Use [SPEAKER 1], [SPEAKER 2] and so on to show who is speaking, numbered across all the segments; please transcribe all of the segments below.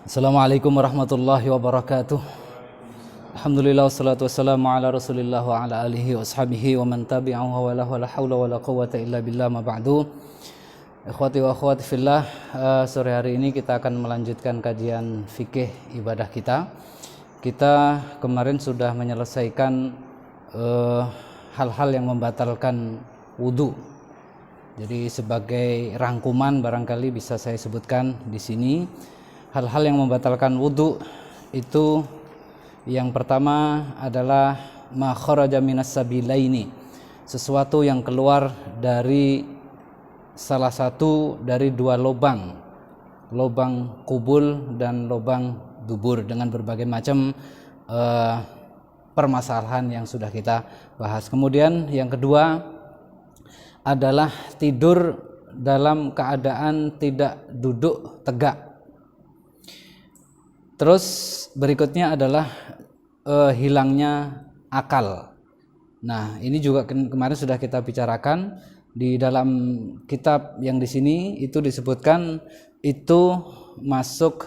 [SPEAKER 1] Assalamualaikum warahmatullahi wabarakatuh. Alhamdulillah wassalatu wassalamu ala Rasulillah wa ala alihi wa ashabihi wa man tabi'ahu wa la hawla wa la quwwata illa billah ma ba'du. Ikhwati wa akhwati fillah, sore hari ini kita akan melanjutkan kajian fikih ibadah kita. Kita kemarin sudah menyelesaikan hal-hal yang membatalkan wudu. Jadi sebagai rangkuman barangkali bisa saya sebutkan di sini hal-hal yang membatalkan wudu itu yang pertama adalah ma kharaja minas sabilaini, sesuatu yang keluar dari salah satu dari dua lubang kubul dan lubang dubur, dengan berbagai macam permasalahan yang sudah kita bahas. Kemudian yang kedua adalah tidur dalam keadaan tidak duduk tegak. Terus berikutnya adalah hilangnya akal. Nah, ini juga kemarin sudah kita bicarakan di dalam kitab yang di sini itu disebutkan itu masuk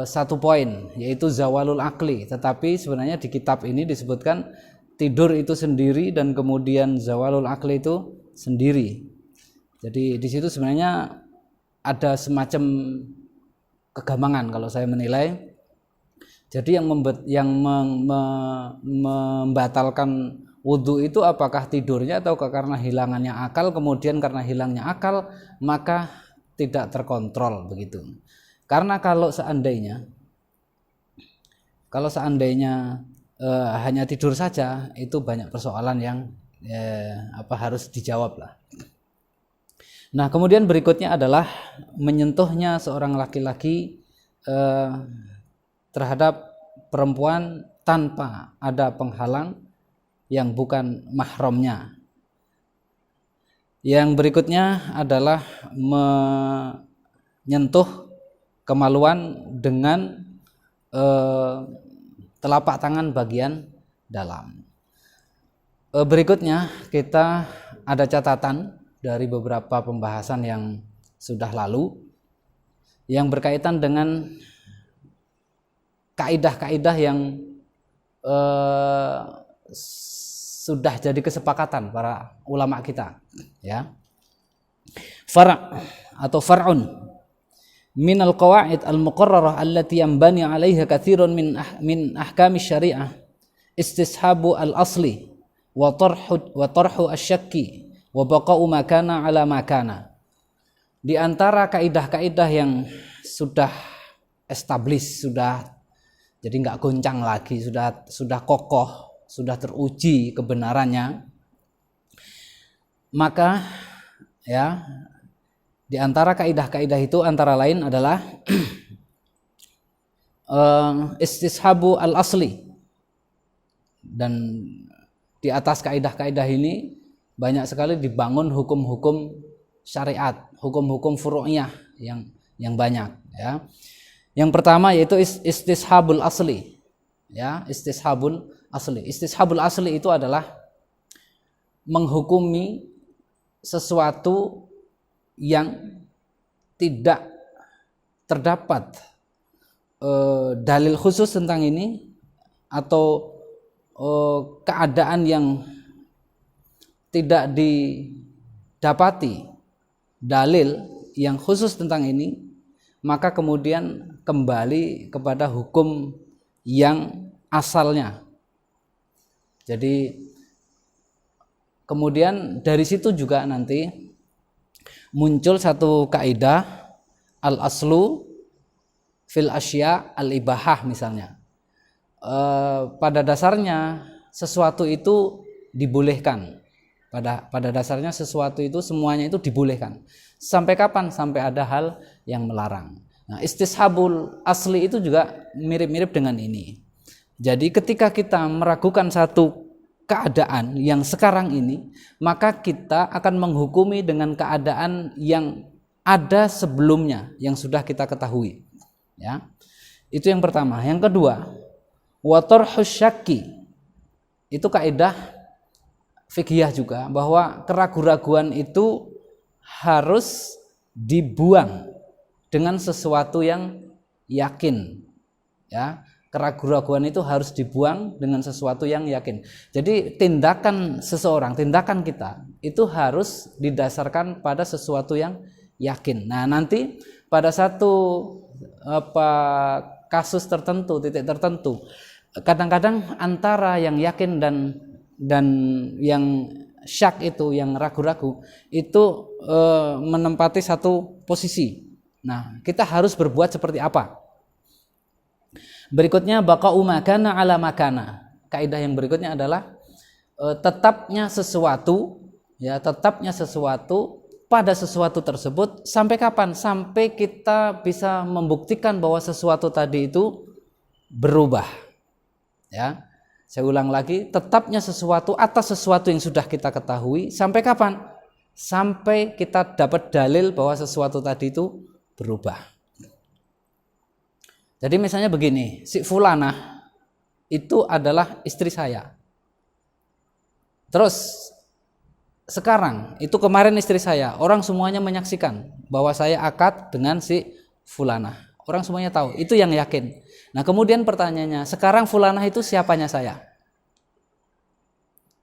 [SPEAKER 1] satu poin, yaitu zawalul akli. Tetapi sebenarnya di kitab ini disebutkan tidur itu sendiri dan kemudian zawalul akli itu sendiri. Jadi di situ sebenarnya ada semacam kegambangan kalau saya menilai. Jadi yang membatalkan wudu itu apakah tidurnya atau karena hilangannya akal, kemudian karena hilangnya akal maka tidak terkontrol begitu. Karena kalau seandainya hanya tidur saja itu banyak persoalan yang harus dijawab lah. Nah, kemudian berikutnya adalah menyentuhnya seorang laki-laki terhadap perempuan tanpa ada penghalang yang bukan mahramnya. Yang berikutnya adalah menyentuh kemaluan dengan telapak tangan bagian dalam. Berikutnya kita ada catatan dari beberapa pembahasan yang sudah lalu yang berkaitan dengan kaidah-kaidah yang sudah jadi kesepakatan para ulama kita, ya. Far' atau far'un min al-qawaid al-muqarrarah allati yanbani 'alaiha katsirun min ahkami syariah istishabu al-asli wa tarhu asy-syakki wa baqa'u makana ala makana. Di antara kaidah-kaidah yang sudah established, sudah jadi enggak goncang lagi, sudah kokoh, sudah teruji kebenarannya, maka ya di antara kaidah-kaidah itu antara lain adalah istishabu al-asli. Dan di atas kaidah-kaidah ini banyak sekali dibangun hukum-hukum syariat, hukum-hukum furu'iyah yang banyak, ya. Yang pertama yaitu istishabul asli, ya, istishabul asli. Istishabul asli itu adalah menghukumi sesuatu yang tidak terdapat dalil khusus tentang ini atau keadaan yang tidak didapati dalil yang khusus tentang ini, maka kemudian kembali kepada hukum yang asalnya. Jadi kemudian dari situ juga nanti muncul satu kaidah al-aslu fil asya al-ibahah misalnya. Pada dasarnya sesuatu itu dibolehkan. Pada dasarnya sesuatu itu semuanya itu dibolehkan. Sampai kapan? Sampai ada hal yang melarang. Nah, istishabul asli itu juga mirip-mirip dengan ini. Jadi ketika kita meragukan satu keadaan yang sekarang ini, maka kita akan menghukumi dengan keadaan yang ada sebelumnya yang sudah kita ketahui, ya. Itu yang pertama. Yang kedua, wa tarhus syakki. Itu kaidah fikih juga, bahwa keraguan-raguan itu harus dibuang, dengan sesuatu yang yakin. Ya, keraguan-raguan itu harus dibuang dengan sesuatu yang yakin. Jadi tindakan seseorang, tindakan kita itu harus didasarkan pada sesuatu yang yakin. Nah, nanti pada satu kasus tertentu, titik tertentu, kadang-kadang antara yang yakin dan yang syak itu, yang ragu-ragu itu menempati satu posisi. Nah, kita harus berbuat seperti apa? Berikutnya baqa'u makana ala makana. Kaidah yang berikutnya adalah tetapnya sesuatu, ya, tetapnya sesuatu pada sesuatu tersebut sampai kapan? Sampai kita bisa membuktikan bahwa sesuatu tadi itu berubah. Ya. Saya ulang lagi, tetapnya sesuatu atas sesuatu yang sudah kita ketahui sampai kapan? Sampai kita dapat dalil bahwa sesuatu tadi itu berubah. Jadi misalnya begini, si fulanah itu adalah istri saya. Terus sekarang itu kemarin istri saya, orang semuanya menyaksikan bahwa saya akad dengan si fulanah. Orang semuanya tahu, itu yang yakin. Nah, kemudian pertanyaannya, sekarang fulanah itu siapanya saya?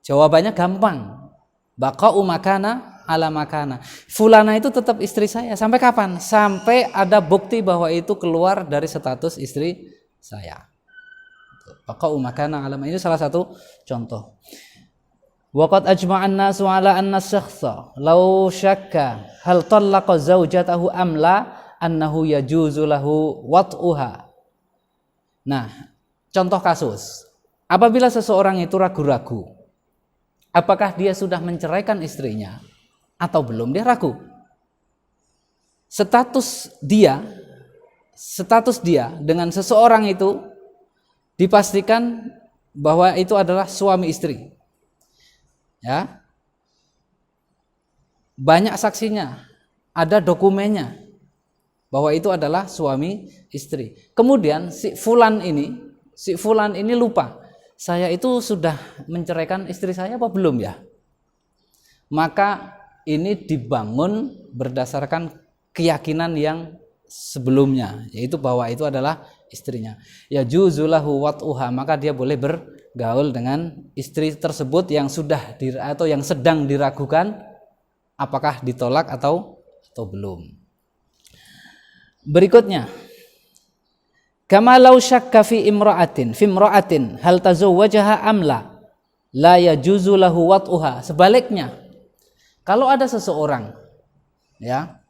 [SPEAKER 1] Jawabannya gampang. Baqa'u makana ala makana. Fulanah itu tetap istri saya sampai kapan? Sampai ada bukti bahwa itu keluar dari status istri saya. Baqa'u makana ala makana, ini salah satu contoh. Waqad ajma'an nasu ala anna syakhsa law syakka hal talaqa zaujatahu am la annahu yajuzu lahu wat'uha. Nah, contoh kasus. Apabila seseorang itu ragu-ragu, apakah dia sudah menceraikan istrinya atau belum, dia ragu. Status dia dengan seseorang itu dipastikan bahwa itu adalah suami istri. Ya. Banyak saksinya, ada dokumennya bahwa itu adalah suami istri. Kemudian si fulan ini lupa, saya itu sudah menceraikan istri saya apa belum ya? Maka ini dibangun berdasarkan keyakinan yang sebelumnya, yaitu bahwa itu adalah istrinya. Ya juzulahu wat'uha, maka dia boleh bergaul dengan istri tersebut yang sudah atau yang sedang diragukan apakah ditolak atau belum. Berikutnya, kama law syakka fi imra'atin hal tazawwajaha am la yajuzu lahu wat'uha. Sebaliknya, kalau ada seseorang, ya,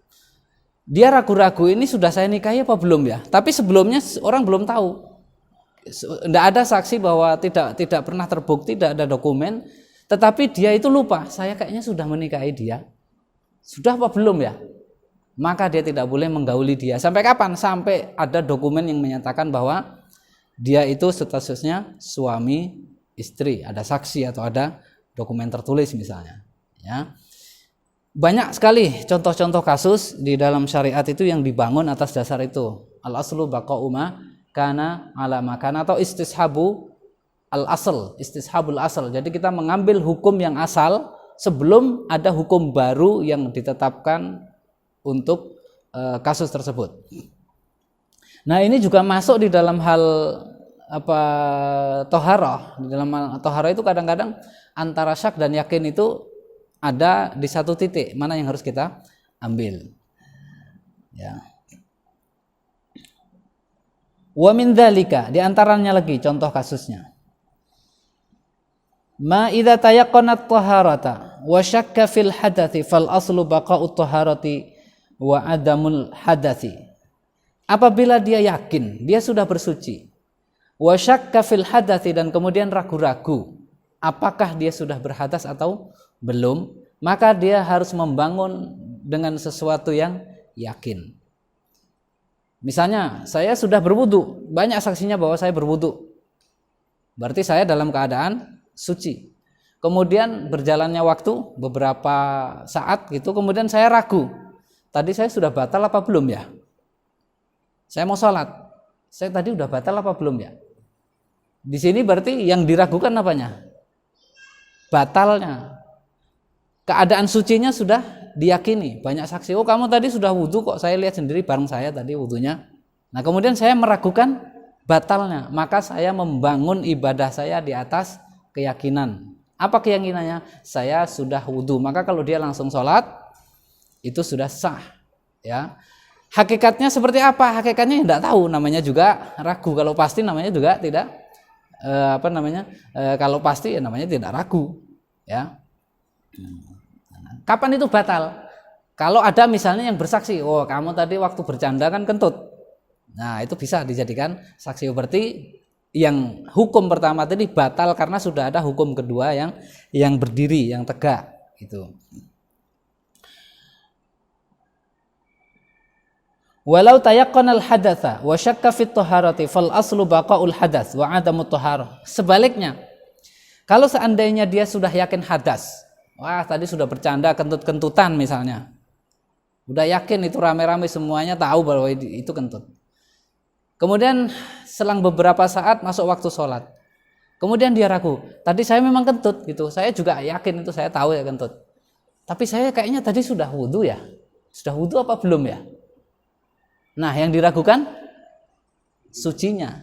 [SPEAKER 1] dia ragu-ragu ini sudah saya nikahi apa belum ya? Tapi sebelumnya orang belum tahu, tidak ada saksi bahwa tidak pernah terbukti, tidak ada dokumen. Tetapi dia itu lupa, saya kayaknya sudah menikahi dia, sudah apa belum ya? Maka dia tidak boleh menggauli dia. Sampai kapan? Sampai ada dokumen yang menyatakan bahwa dia itu statusnya suami istri, ada saksi atau ada dokumen tertulis misalnya. Ya. Banyak sekali contoh-contoh kasus di dalam syariat itu yang dibangun atas dasar itu. Al-aslu baqa'u ma kana ala ma kana, atau istishabul asal. Jadi kita mengambil hukum yang asal sebelum ada hukum baru yang ditetapkan untuk kasus tersebut. Nah, ini juga masuk di dalam hal toharah. Di dalam toharah itu kadang-kadang antara syak dan yakin itu ada di satu titik, mana yang harus kita ambil. Ya. Wa min dzalika, di antaranya lagi contoh kasusnya. Ma idza tayaqqanat taharata wa syakka fil hadathi fal aslu baqa'ut taharati wa adamul hadathi. Apabila dia yakin dia sudah bersuci, wa syakka fil hadathi, dan kemudian ragu-ragu apakah dia sudah berhadas atau belum, maka dia harus membangun dengan sesuatu yang yakin. Misalnya saya sudah berwudu, banyak saksinya bahwa saya berwudu, berarti saya dalam keadaan suci. Kemudian berjalannya waktu beberapa saat gitu, kemudian saya ragu, tadi saya sudah batal apa belum ya? Saya mau sholat, saya tadi udah batal apa belum ya? Di sini berarti yang diragukan apanya? Batalnya. Keadaan sucinya sudah diyakini, banyak saksi, oh kamu tadi sudah wudhu kok, saya lihat sendiri bareng saya tadi wudhunya. Nah kemudian saya meragukan batalnya, maka saya membangun ibadah saya di atas keyakinan. Apa keyakinannya? Saya sudah wudhu, maka kalau dia langsung sholat itu sudah sah. Ya, hakikatnya seperti apa? Hakikatnya tidak tahu, namanya juga ragu. Kalau pasti namanya juga tidak kalau pasti ya namanya tidak ragu. Ya. Kapan itu batal? Kalau ada misalnya yang bersaksi, oh kamu tadi waktu bercanda kan kentut. Nah itu bisa dijadikan saksi. Berarti yang hukum pertama tadi batal karena sudah ada hukum kedua yang berdiri, yang tegak gitu. Walau tayaqqana al-hadatsa wa syakka fi at-taharati fal aslu baqa'ul hadats wa 'adamu at-taharah. Sebaliknya, kalau seandainya dia sudah yakin hadas, wah tadi sudah bercanda kentut-kentutan misalnya, udah yakin itu rame-rame semuanya tahu bahwa itu kentut. Kemudian selang beberapa saat masuk waktu sholat, kemudian dia ragu, tadi saya memang kentut gitu, saya juga yakin itu, saya tahu ya kentut, tapi saya kayaknya tadi sudah wudhu ya, sudah wudhu apa belum ya? Nah yang diragukan sucinya,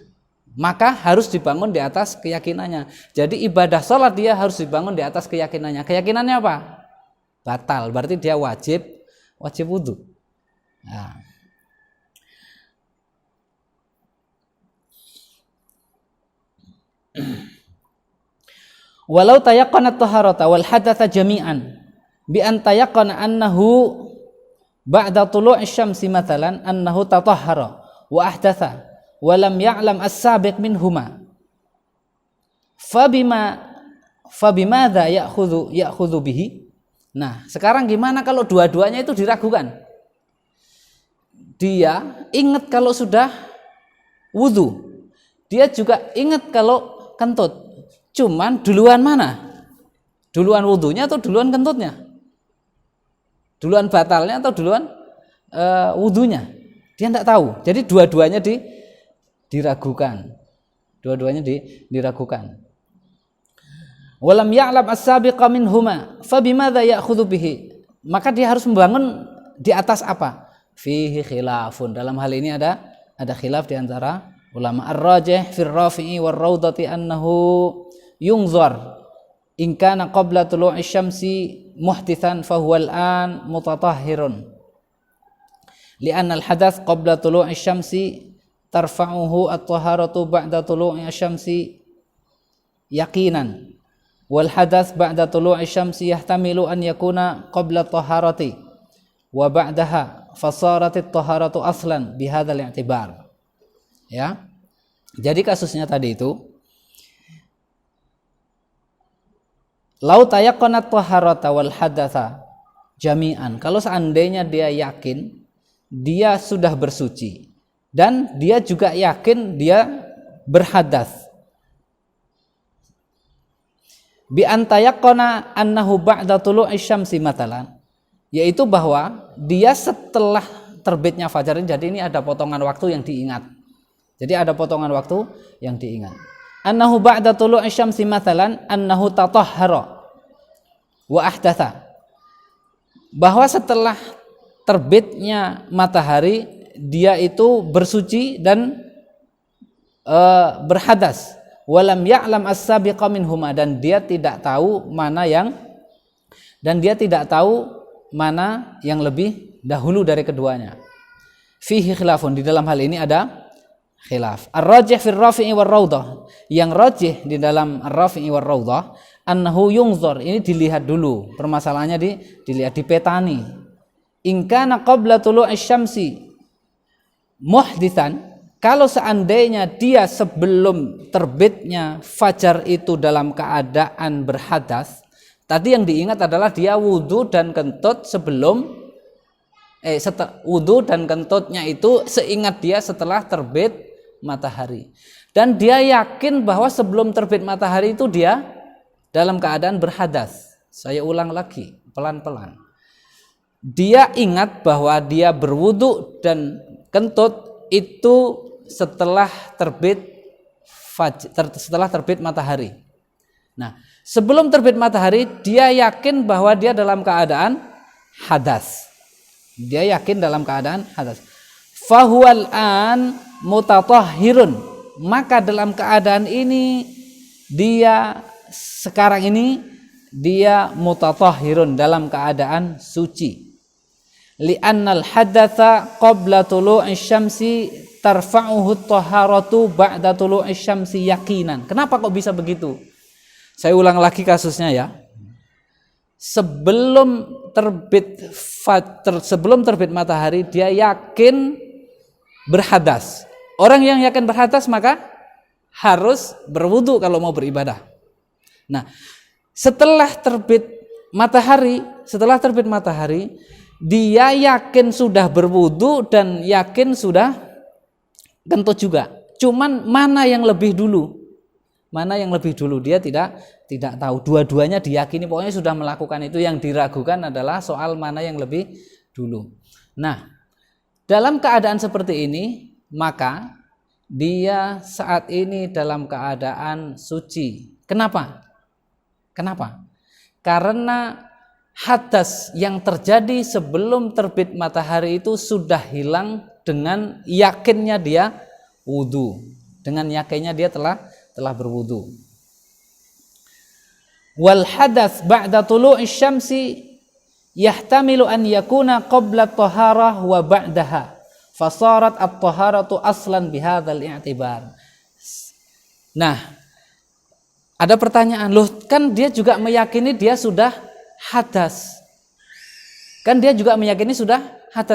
[SPEAKER 1] maka harus dibangun di atas keyakinannya. Jadi ibadah sholat dia harus dibangun di atas keyakinannya. Keyakinannya apa? Batal, berarti dia wajib wudhu. Nah. Walau tayaqqana at-taharata wal hadatsa jami'an bi an tayaqqana annahu ba'da tulu'i syamsi mathalan annahu tatahhara wa ahdatha wa lam ya'lam as-sabiq minhuma fabimadza ya'khudhu bihi. Nah, sekarang gimana kalau dua-duanya itu diragukan? Dia ingat kalau sudah wudu, dia juga ingat kalau kentut. Cuman duluan mana? Duluan wudunya atau duluan kentutnya? Duluan batalnya atau duluan wudunya? Dia tidak tahu. Jadi dua-duanya diragukan. Dua-duanya diragukan. Walam ya'lam as-sabiqa minhuma fabimadza ya'khudhu bihi. Maka dia harus membangun di atas apa? Fihi khilafun. Dalam hal ini ada khilaf di antara ulama. Ar-rajih fir rafi'i war raudati annahu yungzar in kana qabla tulu'i syamsi muhditsan fa huwa al-an mutatahhirun li'anna al-hadath qabla tulu'i syamsi tarfa'uhu at-taharatu ba'da tulu'i syamsi yaqinan wal hadath ba'da tulu'i syamsi yahtamilu an yakuna qabla taharati wa ba'daha fasarat at-taharatu aslan bihadzal i'tibar. Ya. Jadi kasusnya tadi itu lau tayaqqana at-taharata wal hadatsa jami'an. Kalau seandainya dia yakin dia sudah bersuci dan dia juga yakin dia berhadas. Bi an tayaqqana annahu ba'da tulu'i syamsi matalan, yaitu bahwa dia setelah terbitnya fajar. Jadi ini ada potongan waktu yang diingat. Jadi ada potongan waktu yang diingat. Annahu ba'da tulu'i syamsi mathalan annahu tatahhara wa ahdatha. Bahwa setelah terbitnya matahari dia itu bersuci dan berhadas. Walam ya'lam as-sabiqa minhuma, dan dia tidak tahu mana yang lebih dahulu dari keduanya. Fihi khilafun, di dalam hal ini ada khilaf. Ar-rajih fil rafi'i war raudhah, yang rajih di dalam ar-rafi'i war raudhah annahu yungzar, ini dilihat dulu, permasalahannya dilihat, dipetani. In kana qabla tulu'i syamsi muhditsan, kalau seandainya dia sebelum terbitnya fajar itu dalam keadaan berhadas, tadi yang diingat adalah dia wudu dan kentut sebelum wudu dan kentutnya itu seingat dia setelah terbit matahari, dan dia yakin bahwa sebelum terbit matahari itu dia dalam keadaan berhadas. Saya ulang lagi pelan-pelan, dia ingat bahwa dia berwudu dan kentut itu setelah terbit matahari. Nah, sebelum terbit matahari dia yakin bahwa dia dalam keadaan hadas. Dia yakin dalam keadaan hadas. Fahuwal an mutatahhirun, maka dalam keadaan ini dia sekarang ini dia mutatahhirun, dalam keadaan suci. Li'annal hadatsa qabla tulu'i syamsi tarfa'uhu at-taharatu ba'da tulu'i syamsi yaqinan. Kenapa kok bisa begitu? Saya ulang lagi kasusnya ya. Sebelum terbit matahari dia yakin berhadas. Orang yang yakin berhadas maka harus berwudu kalau mau beribadah. Nah, setelah terbit matahari, dia yakin sudah berwudu dan yakin sudah kentut juga. Cuman mana yang lebih dulu? Dia tidak tahu. Dua-duanya diyakini, pokoknya sudah melakukan itu. Yang diragukan adalah soal mana yang lebih dulu. Nah, dalam keadaan seperti ini, maka dia saat ini dalam keadaan suci. Kenapa? Karena hadas yang terjadi sebelum terbit matahari itu sudah hilang dengan yakinnya dia wudu. Dengan yakinnya dia telah berwudu. Wal hadas ba'da tulu'i syamsi yahtamilu an yakuna qabla at-taharah wa ba'daha. Fasarat at-taharatu aslan bihadzal i'tibar. Nah, ada pertanyaan, loh kan dia juga meyakini dia sudah hadas.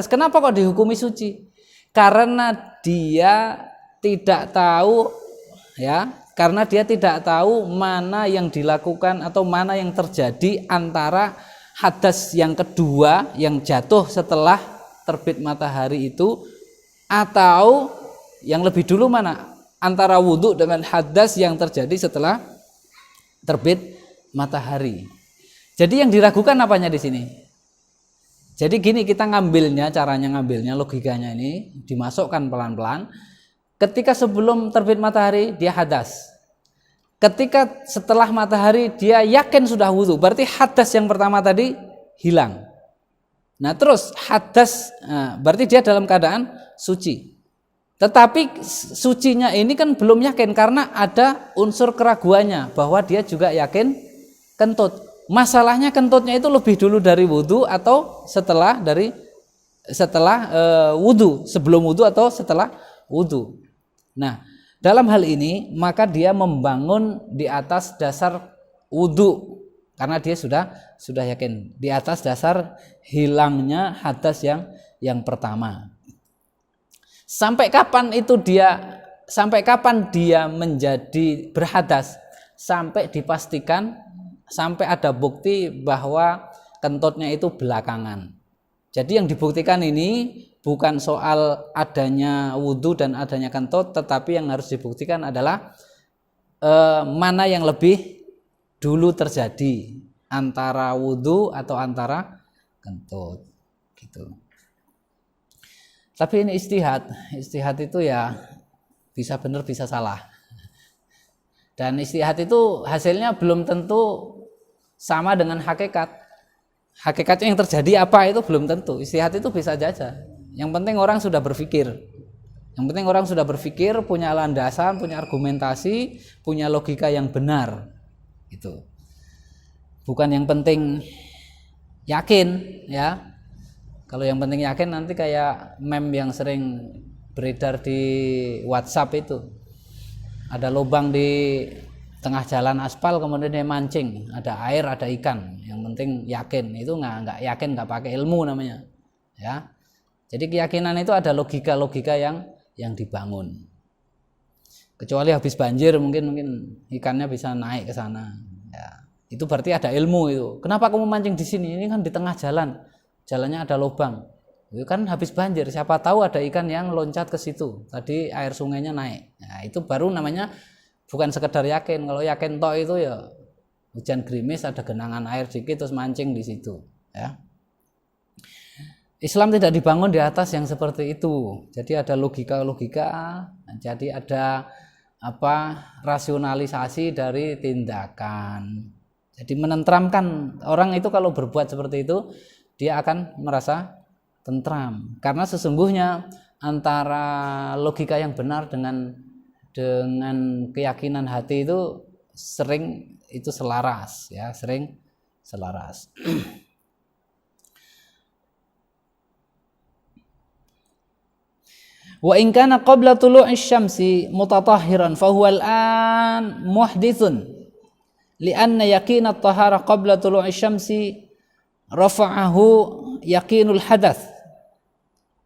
[SPEAKER 1] Kenapa kok dihukumi suci? Karena dia tidak tahu ya, karena dia tidak tahu mana yang dilakukan atau mana yang terjadi antara hadas yang kedua yang jatuh setelah terbit matahari itu, atau yang lebih dulu mana, antara wudhu dengan hadas yang terjadi setelah terbit matahari. Jadi yang diragukan apanya di sini? Jadi gini, kita caranya ngambilnya, logikanya ini dimasukkan pelan-pelan. Ketika sebelum terbit matahari dia hadas. Ketika setelah matahari dia yakin sudah wudu, berarti hadas yang pertama tadi hilang. Nah terus hadas, berarti dia dalam keadaan suci. Tetapi sucinya ini kan belum yakin karena ada unsur keraguannya bahwa dia juga yakin kentut. Masalahnya kentutnya itu lebih dulu dari wudu atau setelah wudu, sebelum wudu atau setelah wudu. Nah, dalam hal ini maka dia membangun di atas dasar wudu karena dia sudah yakin, di atas dasar hilangnya hadas yang pertama. Sampai kapan dia menjadi berhadas? Sampai dipastikan, sampai ada bukti bahwa kentutnya itu belakangan. Jadi yang dibuktikan ini bukan soal adanya wudu dan adanya kentut, tetapi yang harus dibuktikan adalah mana yang lebih dulu terjadi, antara wudu atau antara kentut gitu. Tapi ini istihad itu ya bisa benar bisa salah. Dan istihad itu hasilnya belum tentu sama dengan hakikat. Hakikatnya yang terjadi apa itu belum tentu. Istihad itu bisa saja. Yang penting orang sudah berpikir. Punya landasan, punya argumentasi, punya logika yang benar. Gitu. Bukan yang penting yakin, ya. Kalau yang penting yakin nanti kayak meme yang sering beredar di WhatsApp itu. Ada lubang di tengah jalan aspal, kemudian dia mancing, ada air, ada ikan. Yang penting yakin. Itu nggak yakin, nggak pakai ilmu namanya, ya. Jadi keyakinan itu ada logika yang dibangun. Kecuali habis banjir mungkin ikannya bisa naik ke sana. Ya. Itu berarti ada ilmu itu. Kenapa kamu mancing di sini? Ini kan di tengah jalan, jalannya ada lubang. Itu kan habis banjir, siapa tahu ada ikan yang loncat ke situ. Tadi air sungainya naik. Nah, itu baru namanya bukan sekedar yakin. Kalau yakin toh itu ya hujan gerimis, ada genangan air dikit terus mancing di situ, ya. Islam tidak dibangun di atas yang seperti itu. Jadi ada logika, jadi ada rasionalisasi dari tindakan. Jadi menenteramkan orang itu kalau berbuat seperti itu dia akan merasa tentram. Karena sesungguhnya antara logika yang benar dengan keyakinan hati itu sering itu selaras, ya, sering selaras. Wa in kana qabla tulu'i syamsi mutatahhiran fa huwa al-an muhditsun li'anna yaqin at-taharah qabla tulu'i syamsi rafa'ahu yaqinul hadath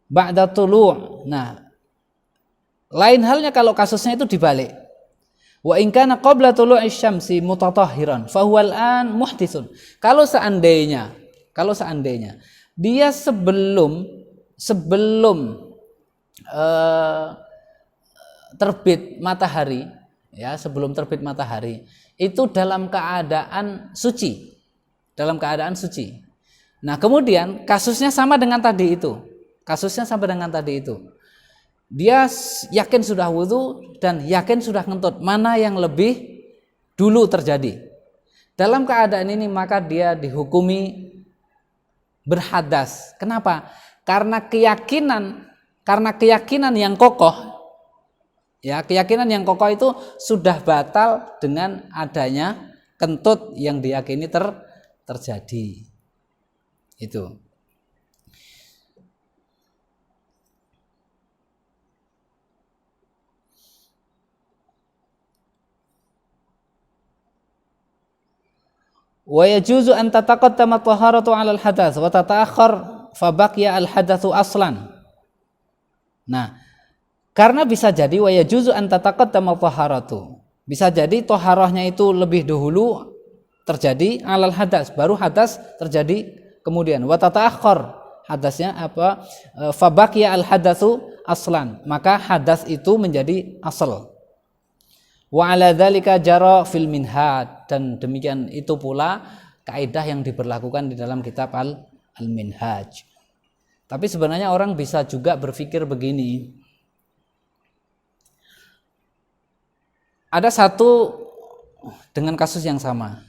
[SPEAKER 1] ba'da tulu'. Nah, lain halnya kalau kasusnya itu dibalik. Wa in kana qabla tulu'i syamsi mutatahhiran fa huwa al-an muhditsun. Kalau seandainya dia sebelum terbit matahari, ya, sebelum terbit matahari itu dalam keadaan suci, Nah, kemudian kasusnya sama dengan tadi itu. Dia yakin sudah wudu dan yakin sudah ngentut. Mana yang lebih dulu terjadi? Dalam keadaan ini maka dia dihukumi berhadas. Kenapa? Karena keyakinan yang kokoh. Ya, keyakinan yang kokoh itu sudah batal dengan adanya kentut yang diyakini terjadi. Itu. Wa yajuzu an tataqaddama taharatu 'ala al-hadath wa tata'akhkhar fa baqiya al-hadatsu aslan. Nah, karena bisa jadi wa yajuzu an tataqaddama taharatu. Bisa jadi taharahnya itu lebih dahulu terjadi 'alal hadas, baru hadas terjadi kemudian. Wa tata'akhkhar, hadasnya apa? Fa baqiya al-hadatsu aslan. Maka hadas itu menjadi asal. Wa 'ala dzalika jara fil minhaj, dan demikian itu pula kaidah yang diberlakukan di dalam kitab al-minhaj. Tapi sebenarnya orang bisa juga berpikir begini. Ada satu dengan kasus yang sama.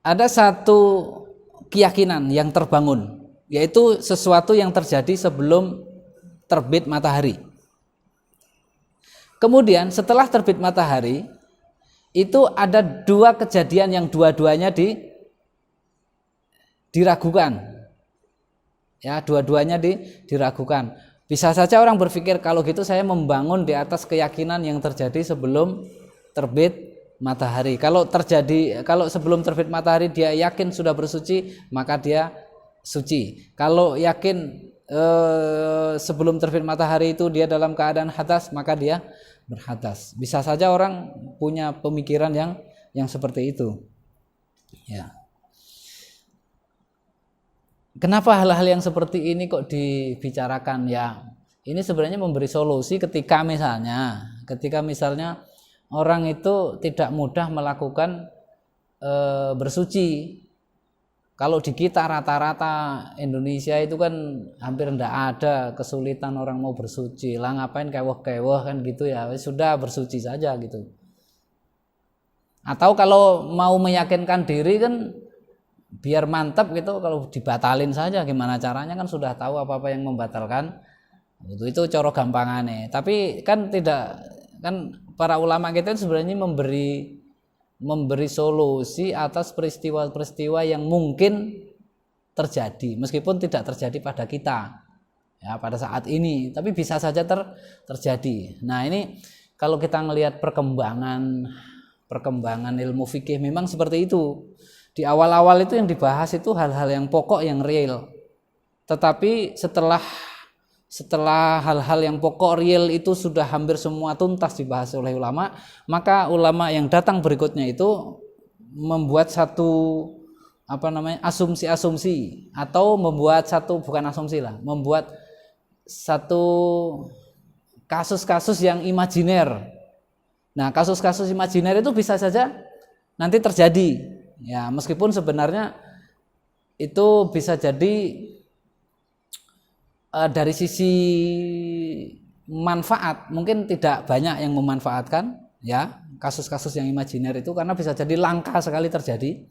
[SPEAKER 1] Ada satu keyakinan yang terbangun, yaitu sesuatu yang terjadi sebelum terbit matahari. Kemudian setelah terbit matahari itu ada dua kejadian yang dua-duanya diragukan. Ya, dua-duanya diragukan. Bisa saja orang berpikir kalau gitu saya membangun di atas keyakinan yang terjadi sebelum terbit matahari. Kalau sebelum terbit matahari dia yakin sudah bersuci, maka dia suci. Kalau yakin sebelum terbit matahari itu dia dalam keadaan hadas, maka dia berhadas. Bisa saja orang punya pemikiran yang seperti itu. Ya. Kenapa hal-hal yang seperti ini kok dibicarakan? Ya, ini sebenarnya memberi solusi ketika misalnya orang itu tidak mudah melakukan bersuci. Kalau di kita rata-rata Indonesia itu kan hampir tidak ada kesulitan orang mau bersuci. Lah ngapain keweh-keweh kan gitu ya, sudah bersuci saja gitu. Atau kalau mau meyakinkan diri kan biar mantap gitu, kalau dibatalin saja gimana caranya, kan sudah tahu apa-apa yang membatalkan. Itu cara gampangane. Tapi kan tidak, kan para ulama kita sebenarnya memberi solusi atas peristiwa-peristiwa yang mungkin terjadi meskipun tidak terjadi pada kita ya pada saat ini, tapi bisa saja terjadi. Nah, ini kalau kita melihat perkembangan ilmu fikih memang seperti itu. Di awal-awal itu yang dibahas itu hal-hal yang pokok, yang real. Tetapi setelah hal-hal yang pokok real itu sudah hampir semua tuntas dibahas oleh ulama, maka ulama yang datang berikutnya itu membuat satu asumsi-asumsi, atau membuat membuat satu kasus-kasus yang imajiner. Nah, kasus-kasus imajiner itu bisa saja nanti terjadi. Ya, meskipun sebenarnya itu bisa jadi dari sisi manfaat mungkin tidak banyak yang memanfaatkan ya kasus-kasus yang imajiner itu, karena bisa jadi langka sekali terjadi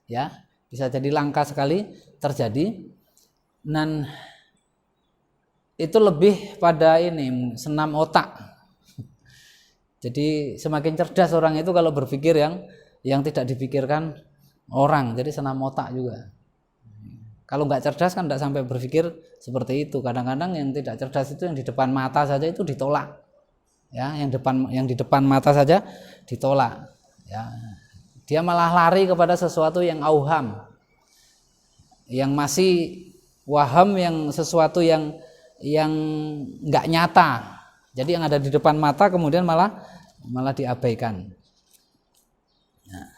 [SPEAKER 1] ya, bisa jadi langka sekali terjadi. Dan itu lebih pada ini senam otak. Jadi semakin cerdas orang itu kalau berpikir yang tidak dipikirkan orang, jadi senam otak juga. Kalau nggak cerdas kan nggak sampai berpikir seperti itu. Kadang-kadang yang tidak cerdas itu yang di depan mata saja itu ditolak, ya, yang di depan mata saja ditolak, ya. Dia malah lari kepada sesuatu yang auham, yang masih waham, yang sesuatu yang nggak nyata. Jadi yang ada di depan mata kemudian malah diabaikan. Nah.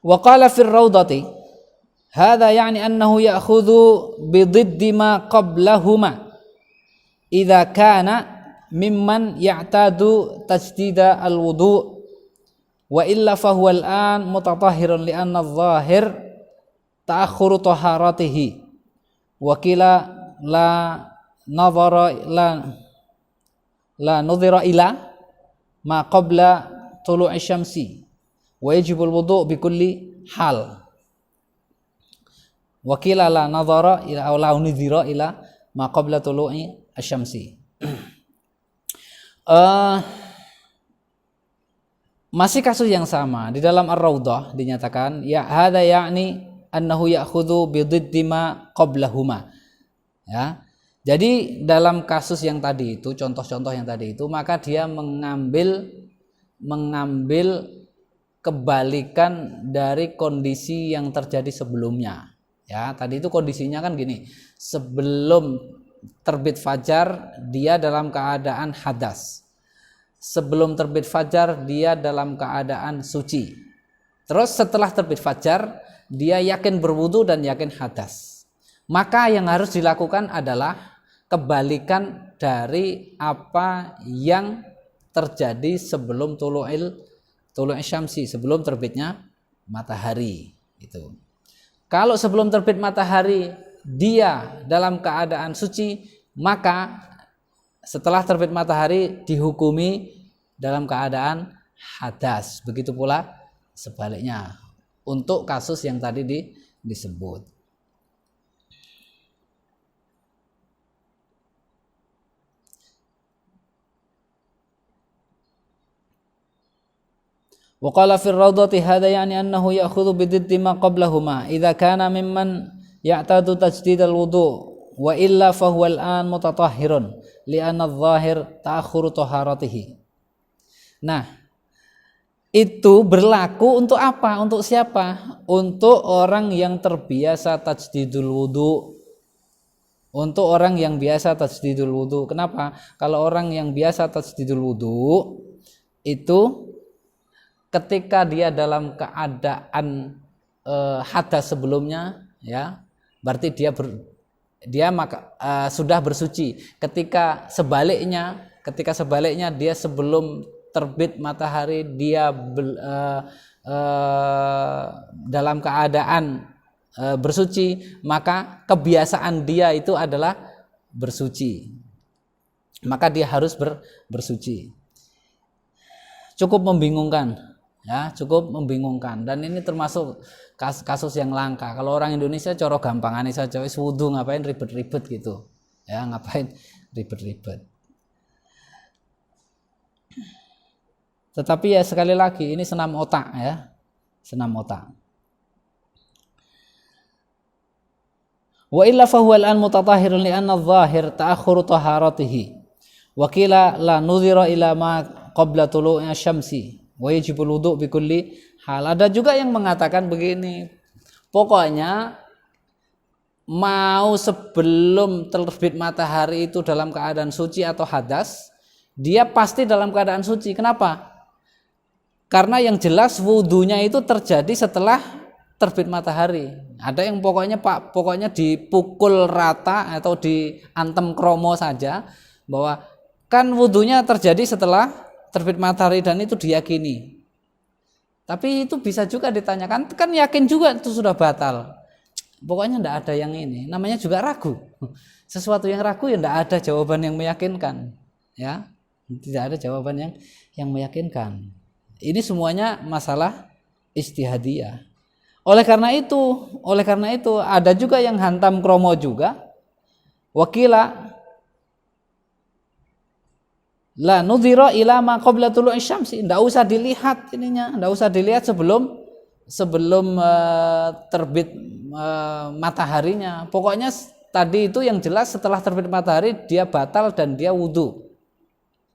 [SPEAKER 1] Wa qala fi ar-raudati hadha yani annahu ya'khudhu bi dhiddi ma qablahuma idza kana mimman ya'tadu tajdida al-wudu' wa illa fa huwa al-an mutatahhirun li anna adh-dhahir ta'akhkhuru taharatihi wa qila la nudhira ila ma qabla tulu'i syamsi wa yajibul wudu' bi kulli hal. Wa qila la nadhara ila aw la nudhira ila ma qabla tulu'i asy-syamsi. Masih kasus yang sama di dalam Ar-Raudhah dinyatakan ya hadza ya'ni annahu ya'khudhu bi dhiddi ma qablahuma. Ya. Jadi dalam kasus yang tadi itu, contoh-contoh yang tadi itu, maka dia mengambil kebalikan dari kondisi yang terjadi sebelumnya. Ya, tadi itu kondisinya kan gini, sebelum terbit fajar dia dalam keadaan hadas. Sebelum terbit fajar dia dalam keadaan suci. Terus setelah terbit fajar dia yakin berwudu dan yakin hadas. Maka yang harus dilakukan adalah kebalikan dari apa yang terjadi sebelum tulu'i syamsi, sebelum terbitnya matahari itu. Kalau sebelum terbit matahari dia dalam keadaan suci, maka setelah terbit matahari dihukumi dalam keadaan hadas. Begitu pula sebaliknya untuk kasus yang tadi disebut. Wa qala fi ar-rawdati hadha yani annahu ya'khudhu bi dhiddi ma qablahuma idza kana mimman ya'tadu tajdid al-wudu' wa illa fa huwa al-an mutatahhirun li'anna adh-dhahir ta'akhkhuru taharatihi. Nah, itu berlaku untuk apa? Untuk siapa? Untuk orang yang terbiasa tajdidul wudu. Untuk orang yang biasa tajdidul wudu. Kenapa? Kalau orang yang biasa tajdidul wudu itu ketika dia dalam keadaan hadas sebelumnya, ya, berarti dia sudah bersuci. Ketika sebaliknya dia sebelum terbit matahari dia dalam keadaan bersuci, maka kebiasaan dia itu adalah bersuci. Maka dia harus bersuci. Cukup membingungkan. Ya, cukup membingungkan, dan ini termasuk kasus yang langka. Kalau orang Indonesia coro gampangane saja wis wudu, ngapain ribet-ribet gitu. Ya, ngapain ribet-ribet. Tetapi ya sekali lagi ini senam otak, ya. Senam otak. Wa illa fa huwa al-an mutatahhirun li anna adh-dhahir ta'akhkhuru taharatihi. Wa qila la nudhira ila ma qabla tulu'i asy-syamsi wa yajibul wudu' bi kulli hal. Ada juga yang mengatakan begini, pokoknya mau sebelum terbit matahari itu dalam keadaan suci atau hadas, dia pasti dalam keadaan suci. Kenapa? Karena yang jelas wudunya itu terjadi setelah terbit matahari. Ada yang pokoknya dipukul rata atau diantem kromo saja bahwa kan wudunya terjadi setelah terbit matahari dan itu diyakini. Tapi itu bisa juga ditanyakan, kan yakin juga itu sudah batal. Pokoknya tidak ada yang ini. Namanya juga ragu. Sesuatu yang ragu ya tidak ada jawaban yang meyakinkan. Ya. Tidak ada jawaban yang meyakinkan. Ini semuanya masalah ijtihadiyah. Oleh karena itu ada juga yang hantam kromo juga. Wakila la nudhira ila ma qabla tulu'i syamsi. Enggak usah dilihat ininya, enggak usah dilihat sebelum terbit mataharinya. Pokoknya tadi itu yang jelas setelah terbit matahari dia batal dan dia wudu.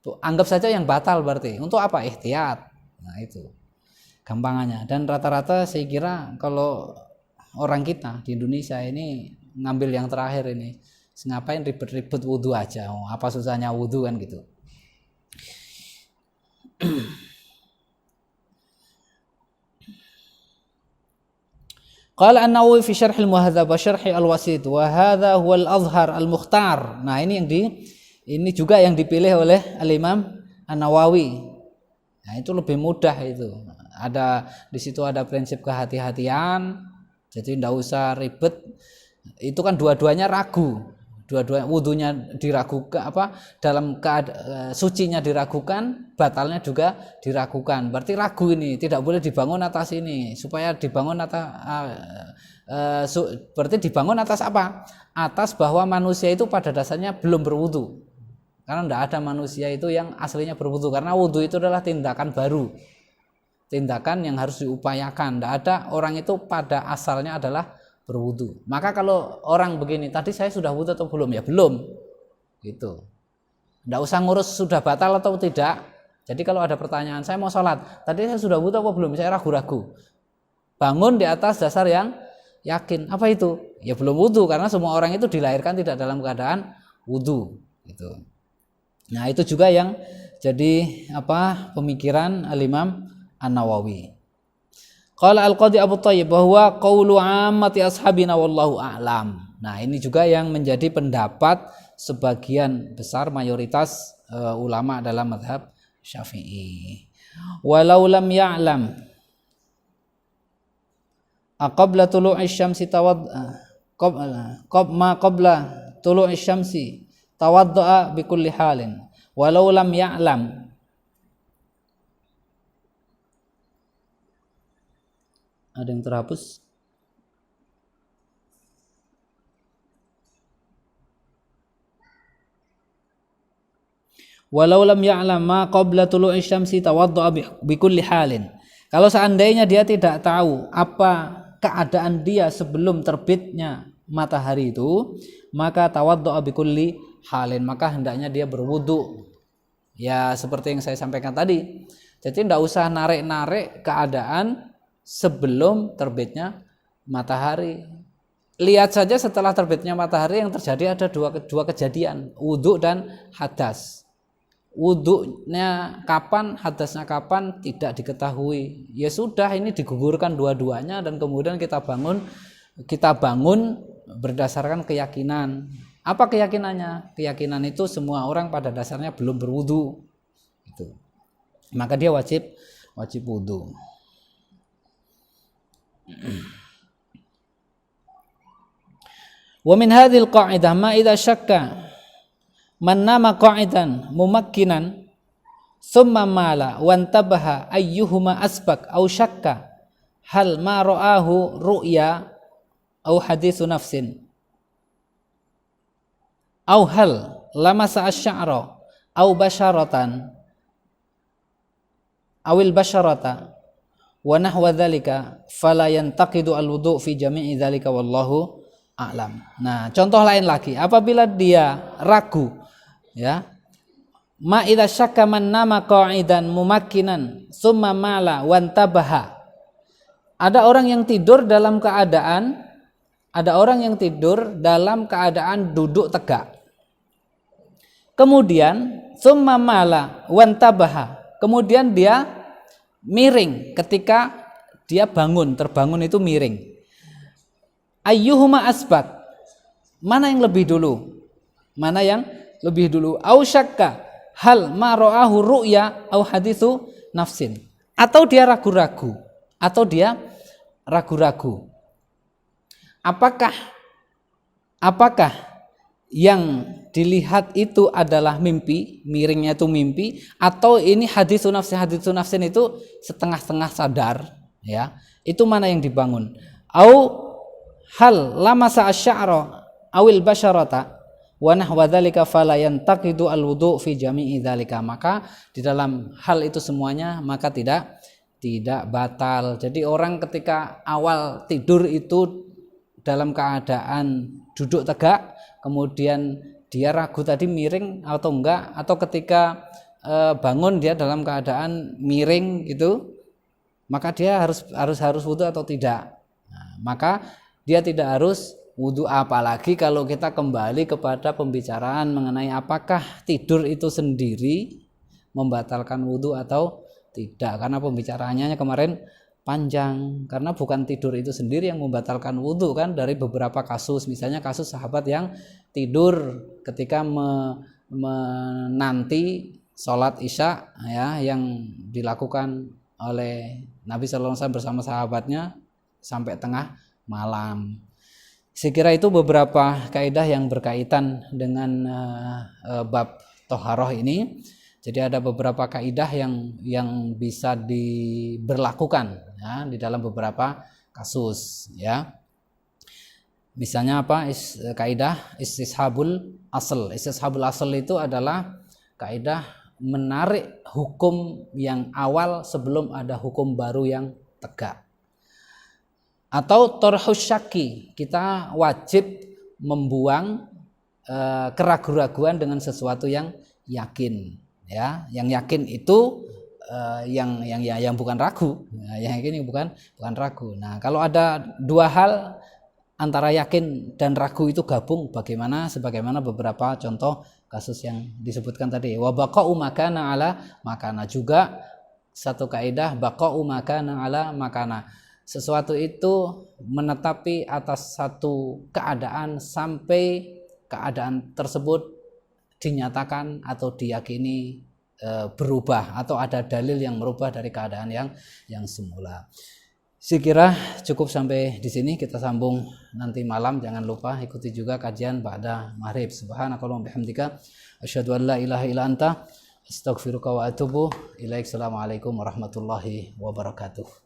[SPEAKER 1] Tuh, anggap saja yang batal berarti. Untuk apa? Ihtiyat. Nah, itu gampangannya. Dan rata-rata saya kira kalau orang kita di Indonesia ini ngambil yang terakhir ini. Ngapain ribet-ribet wudu aja? Oh, apa susahnya wudu kan gitu. Qala An-Nawawi fi Syarh Al-Muhadzab wa Syarh Al-Wasit wa hadha huwa al-azhar al-mukhtar. Nah, ini juga yang dipilih oleh Al-Imam An-Nawawi. Nah, itu lebih mudah itu. Ada di situ ada prinsip kehati-hatian. Jadi tidak usah ribet. Itu kan dua-duanya ragu. Dua-duanya wudunya diragukan dalam sucinya diragukan, batalnya juga diragukan. Berarti ragu ini tidak boleh dibangun atas ini. Supaya dibangun atas berarti dibangun atas apa? Atas bahwa manusia itu pada dasarnya belum berwudu. Karena tidak ada manusia itu yang aslinya berwudu. Karena wudu itu adalah tindakan baru, tindakan yang harus diupayakan. Tidak ada orang itu pada asalnya adalah berwudu. Maka kalau orang begini, tadi saya sudah wudu atau belum? Ya belum. Gitu. Tidak usah ngurus sudah batal atau tidak. Jadi kalau ada pertanyaan, saya mau sholat, tadi saya sudah wudu atau belum? Saya ragu-ragu. Bangun di atas dasar yang yakin. Apa itu? Ya belum wudu, karena semua orang itu dilahirkan tidak dalam keadaan wudu. Gitu. Nah, itu juga yang jadi pemikiran Al-Imam An-Nawawi. Qala Al-Qadhi Abu Thayyib bahwa qaulu ammati ashabina wallahu a'lam. Nah, ini juga yang menjadi pendapat sebagian besar mayoritas ulama dalam mazhab Syafi'i. Walau lam ya'lam qabla tulu'i syamsi qabla tulu'i syamsi tawadda'a bi kulli halin. Walau lam ya'lam. Ada yang terhapus? Walau lam ya'lam ma qabla tulu'i syamsi tawadda'a bi kulli halin. Kalau seandainya dia tidak tahu apa keadaan dia sebelum terbitnya matahari itu, maka tawadda'a bi kulli halin, maka hendaknya dia berwudu. Ya seperti yang saya sampaikan tadi. Jadi tidak usah narik-narik keadaan sebelum terbitnya matahari. Lihat saja setelah terbitnya matahari yang terjadi ada dua kejadian, wudu dan hadas. Wudunya kapan, hadasnya kapan tidak diketahui. Ya sudah, ini digugurkan dua-duanya dan kemudian kita bangun berdasarkan keyakinan. Apa keyakinannya? Keyakinan itu semua orang pada dasarnya belum berwudu. Gitu. Maka dia wajib wudu. Wa min hadhil qa'idah ma idza syakka man nama qa'idan mumakkinan thumma mala wa antabaha ayyuhuma asbaq aw syakka hal ma ra'ahu ru'ya aw haditsu nafsin aw hal lamasa asy-sya'ra aw basharatan awil basharata wa nahwa dzalika fala yantaqidu al-wudu' fi jami'i dzalika wallahu a'lam. Nah, contoh lain lagi, apabila dia ragu, ya, ma idza syakka man nama qa'idan mumakkinan summa mala wantabaha. Ada orang yang tidur dalam keadaan duduk tegak. Kemudian summa mala wantabaha. Kemudian dia miring ketika dia terbangun itu miring. Ayyuhuma asbaq? Mana yang lebih dulu? Au syakka hal ma ra'ahu ru'ya au haditsu nafsin. Atau dia ragu-ragu. Apakah yang dilihat itu adalah mimpi, miringnya itu mimpi, atau ini haditsun nafsin itu setengah-setengah sadar, ya. Itu mana yang dibangun? Au hal lamasa asy'ara awil basyarata wa nahwa dzalika fala yantaqidu alwudu fi jami'i dzalika, maka di dalam hal itu semuanya maka tidak batal. Jadi orang ketika awal tidur itu dalam keadaan duduk tegak, kemudian dia ragu tadi miring atau enggak, atau ketika bangun dia dalam keadaan miring gitu, maka dia harus wudu atau tidak. Nah, maka dia tidak harus wudu, apalagi kalau kita kembali kepada pembicaraan mengenai apakah tidur itu sendiri membatalkan wudu atau tidak, karena pembicaraannya kemarin panjang, karena bukan tidur itu sendiri yang membatalkan wudu kan, dari beberapa kasus, misalnya kasus sahabat yang tidur ketika menanti sholat isya, ya, yang dilakukan oleh Nabi Sallallahu Alaihi Wasallam bersama sahabatnya sampai tengah malam. Saya kira itu beberapa kaidah yang berkaitan dengan bab toharoh ini. Jadi ada beberapa kaidah yang bisa diberlakukan, ya, di dalam beberapa kasus, ya. Misalnya apa? Kaidah istishabul asl. Istishabul asl itu adalah kaidah menarik hukum yang awal sebelum ada hukum baru yang tegak. Atau torhus syaki, kita wajib membuang keraguan-raguan dengan sesuatu yang yakin, ya. Yang yakin itu yang bukan ragu, nah, yang yakin bukan ragu. Nah, kalau ada dua hal antara yakin dan ragu itu gabung, sebagaimana beberapa contoh kasus yang disebutkan tadi. Wa baqa'u makana ala makana, juga satu kaidah baqa'u makana ala makana. Sesuatu itu menetapi atas satu keadaan sampai keadaan tersebut dinyatakan atau diyakini berubah, atau ada dalil yang merubah dari keadaan yang semula. Saya kira cukup sampai di sini, kita sambung nanti malam. Jangan lupa ikuti juga kajian ba'da maghrib. Subhanakallahumma bihamdika asyhadu an la ilaha illa anta astaghfiruka wa atubu ilaik. Assalamualaikum warahmatullahi wabarakatuh.